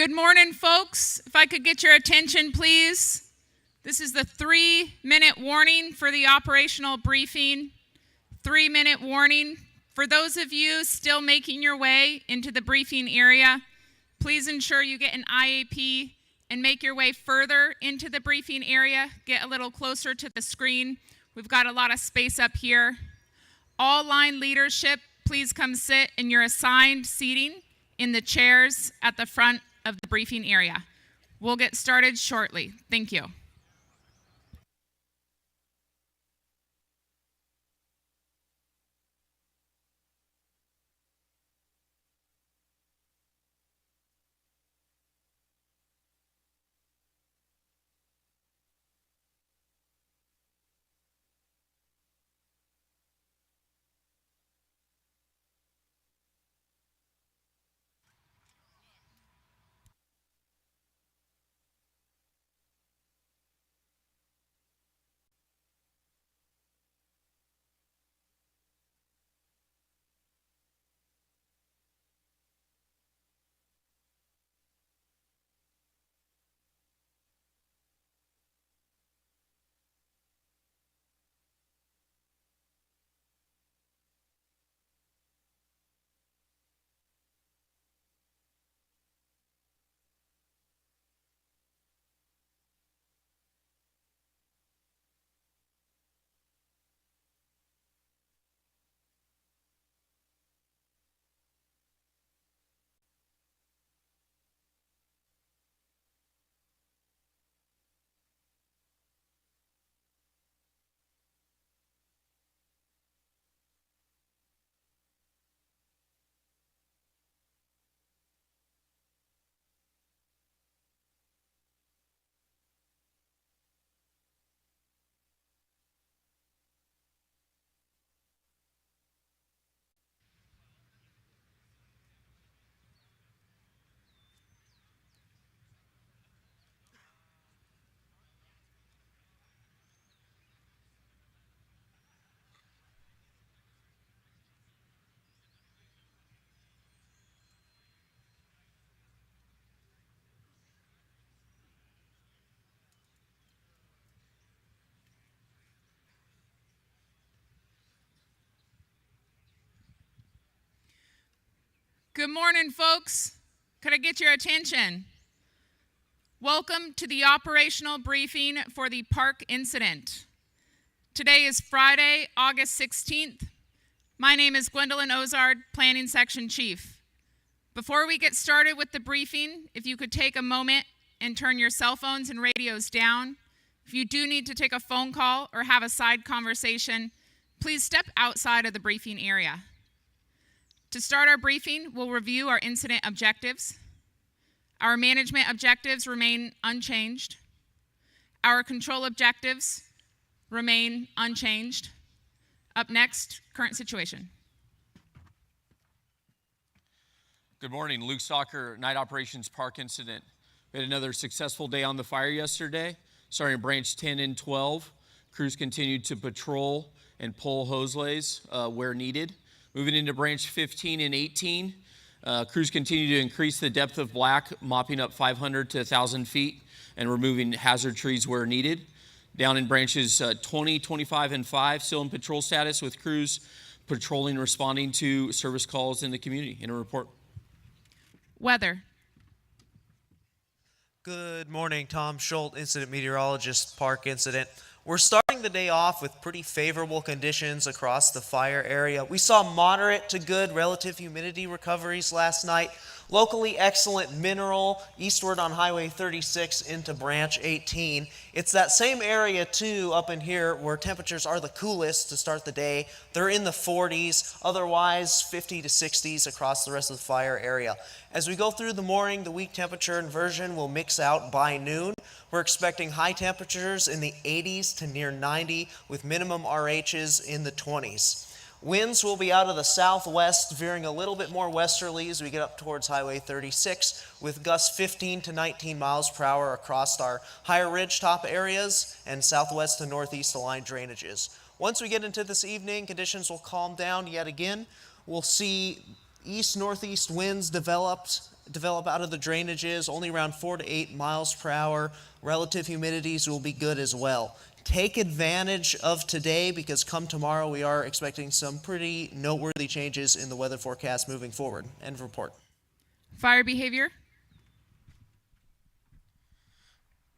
Good morning, folks. If I could get your attention, please. This is the 3-minute warning for the operational briefing. 3-minute warning. For those of you still making your way into the briefing area, please ensure you get an IAP and make your way further into the briefing area. Get a little closer to the screen. We've got a lot of space up here. All line leadership, please come sit in your assigned seating in the chairs at the front of the briefing area. We'll get started shortly. Thank you. Good morning, folks. Could I get your attention? Welcome to the operational briefing for the park incident. Today is Friday, August 16th. My name is Gwendolyn Ozard, Planning Section Chief. Before we get started with the briefing, if you could take a moment and turn your cell phones and radios down. If you do need to take a phone call or have a side conversation, please step outside of the briefing area. To start our briefing, we'll review our incident objectives. Our management objectives remain unchanged. Our control objectives remain unchanged. Up next, current situation. Good morning, Luke Stalker, Night Operations Park Incident. We had another successful day on the fire yesterday. Starting at branch 10 and 12, crews continued to patrol and pull hose lays where needed. Moving into branch 15 and 18, crews continue to increase the depth of black, mopping up 500 to 1,000 feet and removing hazard trees where needed. Down in branches 20, 25, and 5, still in patrol status with crews patrolling, responding to service calls in the community. In a report. Weather. Good morning, Tom Schultz, incident meteorologist, park incident. We're starting the day off with pretty favorable conditions across the fire area. We saw moderate to good relative humidity recoveries last night. Locally excellent mineral eastward on Highway 36 into Branch 18. It's that same area too up in here where temperatures are the coolest to start the day. They're in the 40s, otherwise 50 to 60s across the rest of the fire area. As we go through the morning, the week temperature inversion will mix out by noon. We're expecting high temperatures in the 80s to near 90 with minimum RHs in the 20s. Winds will be out of the southwest, veering a little bit more westerly as we get up towards Highway 36, with gusts 15 to 19 miles per hour across our higher ridgetop areas and southwest to northeast aligned drainages. Once we get into this evening, conditions will calm down yet again. We'll see east-northeast winds developed develop out of the drainages, only around 4 to 8 miles per hour. Relative humidities will be good as well. Take advantage of today because come tomorrow we are expecting some pretty noteworthy changes in the weather forecast moving forward. End of report. Fire behavior.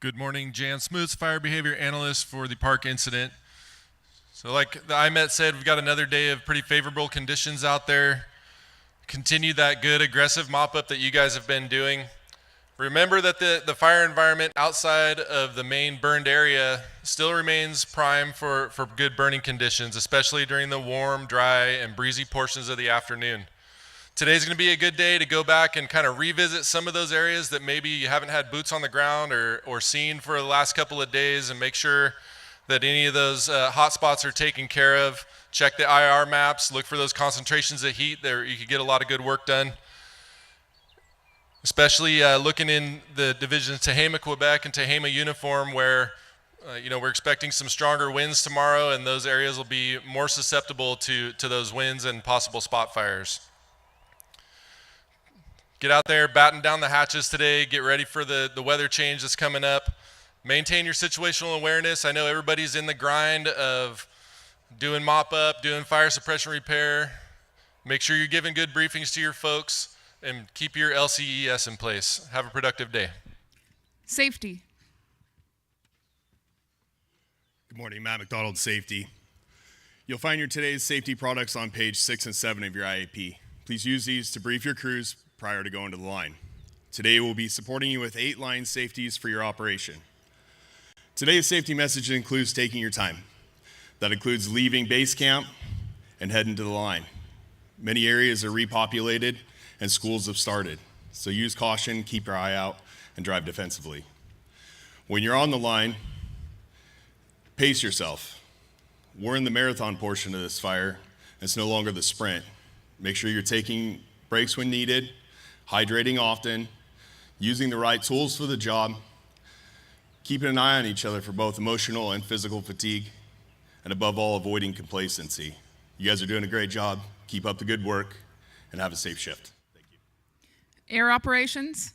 Good morning, Jan Smoots, Fire Behavior Analyst for the park incident. So like the IMET said, we've got another day of pretty favorable conditions out there. Continue that good aggressive mop-up that you guys have been doing. Remember that the fire environment outside of the main burned area still remains prime for good burning conditions, especially during the warm, dry, and breezy portions of the afternoon. Today's going to be a good day to go back and kind of revisit some of those areas that maybe you haven't had boots on the ground or seen for the last couple of days, and make sure that any of those hot spots are taken care of. Check the IR maps, look for those concentrations of heat there. You could get a lot of good work done. Especially looking in the divisions Tehama, Quebec and Tehama uniform where we're expecting some stronger winds tomorrow, and those areas will be more susceptible to those winds and possible spot fires. Get out there, batten down the hatches today, get ready for the weather change that's coming up. Maintain your situational awareness. I know everybody's in the grind of doing mop-up, doing fire suppression repair. Make sure you're giving good briefings to your folks and keep your LCES in place. Have a productive day. Safety. Good morning, Matt McDonald, Safety. You'll find your today's safety products on page 6 and 7 of your IAP. Please use these to brief your crews prior to going to the line. Today we'll be supporting you with 8 line safeties for your operation. Today's safety message includes taking your time. That includes leaving base camp and heading to the line. Many areas are repopulated and schools have started, so use caution, keep your eye out, and drive defensively. When you're on the line, pace yourself. We're in the marathon portion of this fire. It's no longer the sprint. Make sure you're taking breaks when needed, hydrating often, using the right tools for the job, keeping an eye on each other for both emotional and physical fatigue, and above all, avoiding complacency. You guys are doing a great job. Keep up the good work, and have a safe shift. Thank you. Air operations.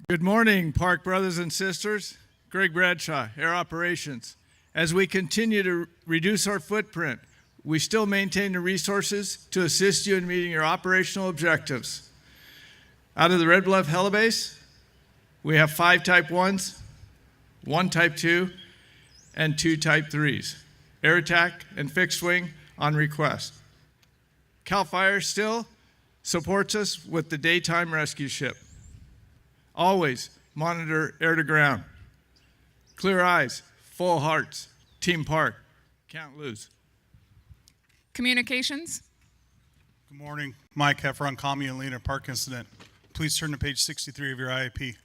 Good morning, Park brothers and sisters. Greg Bradshaw, Air Operations. As we continue to reduce our footprint, we still maintain the resources to assist you in meeting your operational objectives. Out of the Red Bluff Helibase, we have 5 Type 1s, 1 Type 2, and 2 Type 3s. Air attack and fixed wing on request. CAL FIRE still supports us with the daytime rescue ship. Always monitor air to ground. Clear eyes, full hearts, Team Park, can't lose. Communications. Good morning. Mike Heffron, Commie and Leader Park Incident. Please turn to page 63 of your IAP.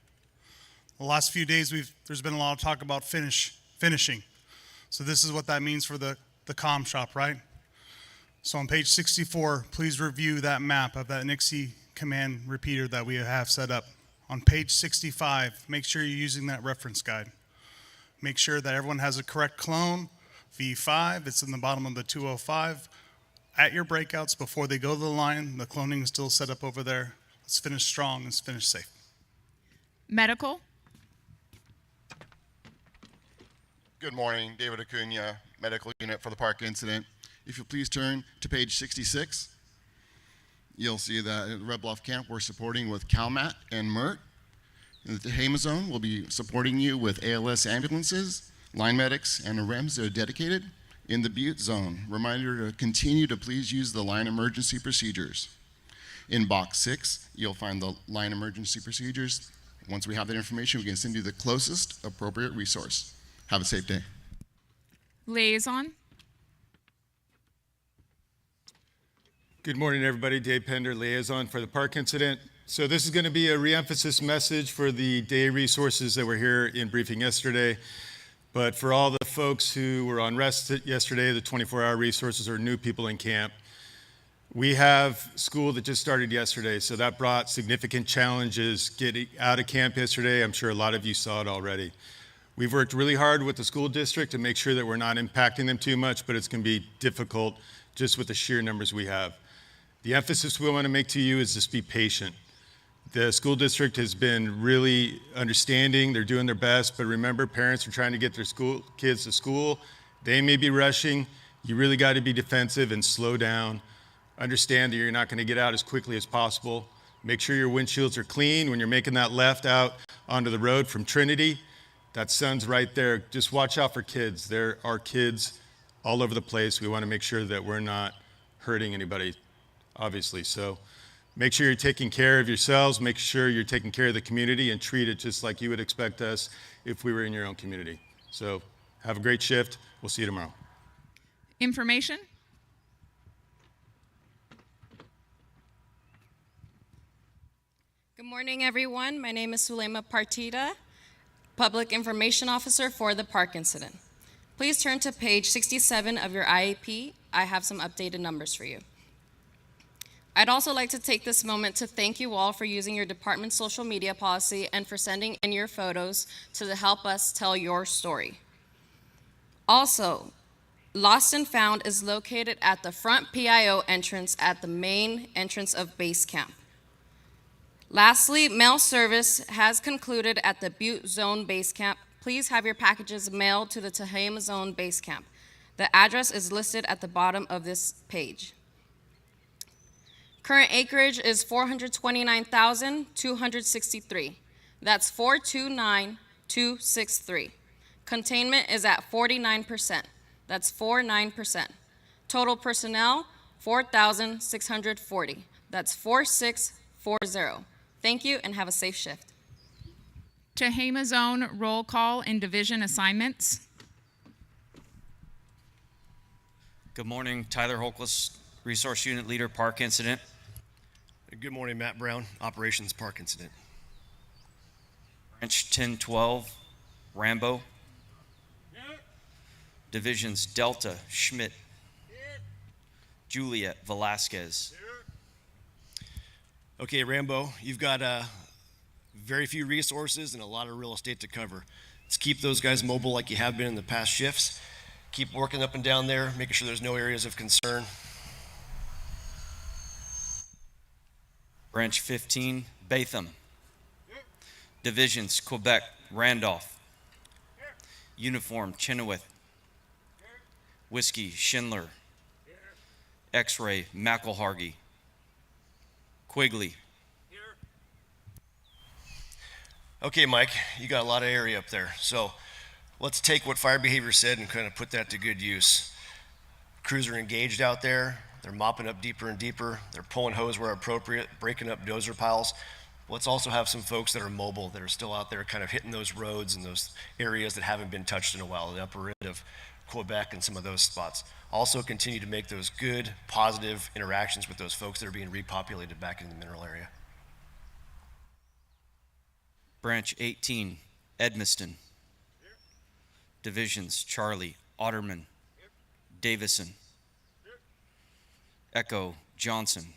The last few days, there's been a lot of talk about finishing. So this is what that means for the comm shop, right? So on page 64, please review that map of that Nixie command repeater that we have set up. On page 65, make sure you're using that reference guide. Make sure that everyone has a correct clone, V5, it's in the bottom of the 205. At your breakouts, before they go to the line, the cloning is still set up over there. Let's finish strong, let's finish safe. Medical. Good morning, David Acuna, Medical Unit for the Park Incident. If you'll please turn to page 66, you'll see that at Red Bluff Camp we're supporting with CalMat and MERT. In the Tehama Zone, we'll be supporting you with ALS ambulances, line medics, and REMs that are dedicated. In the Butte Zone, reminder to continue to please use the line emergency procedures. In box 6, you'll find the line emergency procedures. Once we have that information, we can send you the closest appropriate resource. Have a safe day. Liaison. Good morning, everybody. Dave Pender, Liaison for the Park Incident. So this is going to be a reemphasis message for the day resources that were here in briefing yesterday. But for all the folks who were on rest yesterday, the 24-hour resources or new people in camp, we have school that just started yesterday, so that brought significant challenges getting out of camp yesterday. I'm sure a lot of you saw it already. We've worked really hard with the school district to make sure that we're not impacting them too much, but it's going to be difficult just with the sheer numbers we have. The emphasis we want to make to you is just be patient. The school district has been really understanding. They're doing their best, but remember, parents are trying to get their kids to school. They may be rushing. You really got to be defensive and slow down. Understand that you're not going to get out as quickly as possible. Make sure your windshields are clean when you're making that left out onto the road from Trinity. That sun's right there. Just watch out for kids. There are kids all over the place. We want to make sure that we're not hurting anybody, obviously. So make sure you're taking care of yourselves. Make sure you're taking care of the community and treat it just like you would expect us if we were in your own community. So have a great shift. We'll see you tomorrow. Information? Good morning, everyone. My name is Sulema Partida, Public Information Officer for the Park Incident. Please turn to page 67 of your IAP. I have some updated numbers for you. I'd also like to take this moment to thank you all for using your department's social media policy and for sending in your photos to help us tell your story. Also, Lost and Found is located at the front PIO entrance at the main entrance of base camp. Lastly, mail service has concluded at the Butte Zone Base Camp. Please have your packages mailed to the Tehama Zone Base Camp. The address is listed at the bottom of this page. Current acreage is 429,263. That's 429,263. Containment is at 49%. That's 49%. Total personnel, 4,640. That's 4640. Thank you and have a safe shift. Tehama Zone roll call and division assignments. Good morning, Tyler Holquist, Resource Unit Leader, Park Incident. Good morning, Matt Brown, Operations Park Incident. Branch 1012, Rambo. Divisions Delta, Schmidt. Juliet, Velasquez. Okay, Rambo, you've got very few resources and a lot of real estate to cover. Let's keep those guys mobile like you have been in the past shifts. Keep working up and down there, making sure there's no areas of concern. Branch 15, Batham. Divisions Quebec, Randolph. Uniform, Chenoweth. Whiskey, Schindler. X-ray, McElhargy. Quigley. Okay, Mike, you got a lot of area up there. So let's take what fire behavior said and kind of put that to good use. Crews are engaged out there. They're mopping up deeper and deeper. They're pulling hose where appropriate, breaking up dozer piles. Let's also have some folks that are mobile, that are still out there kind of hitting those roads and those areas that haven't been touched in a while, the upper end of Quebec and some of those spots. Also continue to make those good, positive interactions with those folks that are being repopulated back in the mineral area. Branch 18, Edmiston. Divisions Charlie, Otterman. Davison. Echo, Johnson.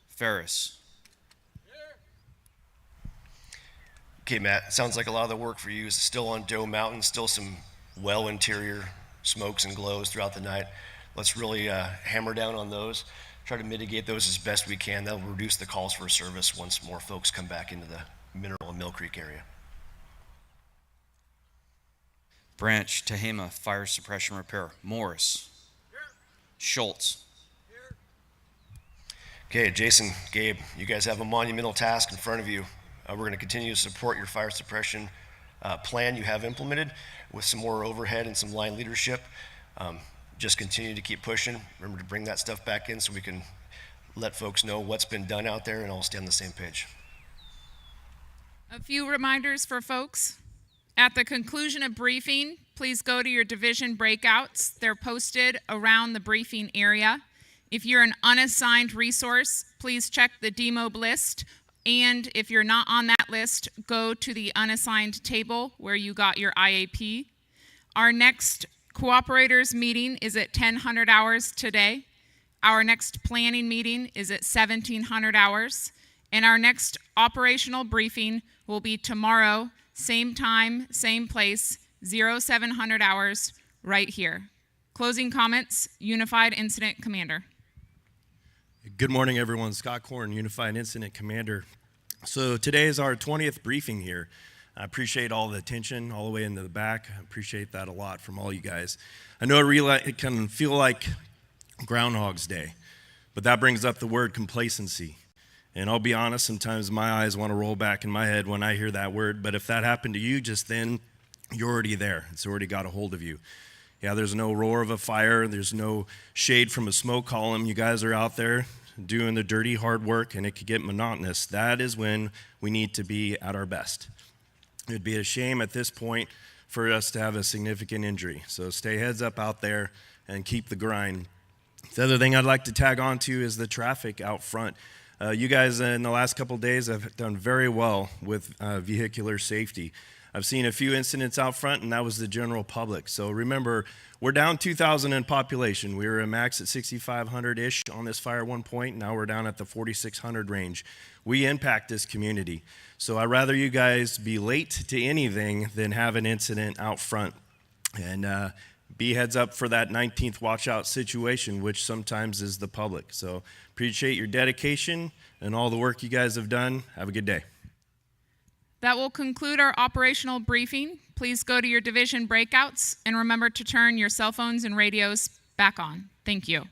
Ferris. Okay, Matt, sounds like a lot of the work for you is still on Doe Mountain, still some well interior smokes and glows throughout the night. Let's really hammer down on those, try to mitigate those as best we can. That'll reduce the calls for service once more folks come back into the Mineral and Mill Creek area. Branch Tehama, Fire Suppression Repair, Morris. Schultz. Okay, Jason, Gabe, you guys have a monumental task in front of you. We're going to continue to support your fire suppression plan you have implemented with some more overhead and some line leadership. Just continue to keep pushing. Remember to bring that stuff back in so we can let folks know what's been done out there and all stay on the same page. A few reminders for folks. At the conclusion of briefing, please go to your division breakouts. They're posted around the briefing area. If you're an unassigned resource, please check the DMOB list. And if you're not on that list, go to the unassigned table where you got your IAP. Our next cooperators meeting is at 1000 hours today. Our next planning meeting is at 1700 hours. And our next operational briefing will be tomorrow, same time, same place, 0700 hours, right here. Closing comments, Unified Incident Commander. Good morning, everyone. Scott Korn, Unified Incident Commander. So today is our 20th briefing here. I appreciate all the attention all the way into the back. I appreciate that a lot from all you guys. I know it can feel like Groundhog's Day, but that brings up the word complacency. And I'll be honest, sometimes my eyes want to roll back in my head when I hear that word, but if that happened to you just then, you're already there. It's already got a hold of you. Yeah, there's no roar of a fire. There's no shade from a smoke column. You guys are out there doing the dirty, hard work, and it could get monotonous. That is when we need to be at our best. It would be a shame at this point for us to have a significant injury. So stay heads up out there and keep the grind. The other thing I'd like to tag on to is the traffic out front. You guys in the last couple of days have done very well with vehicular safety. I've seen a few incidents out front, and that was the general public. So remember, we're down 2,000 in population. We were a max at 6,500-ish on this fire at one point. Now we're down at the 4,600 range. We impact this community. So I'd rather you guys be late to anything than have an incident out front. And be heads up for that 19th watch out situation, which sometimes is the public. So appreciate your dedication and all the work you guys have done. Have a good day. That will conclude our operational briefing. Please go to your division breakouts and remember to turn your cell phones and radios back on. Thank you.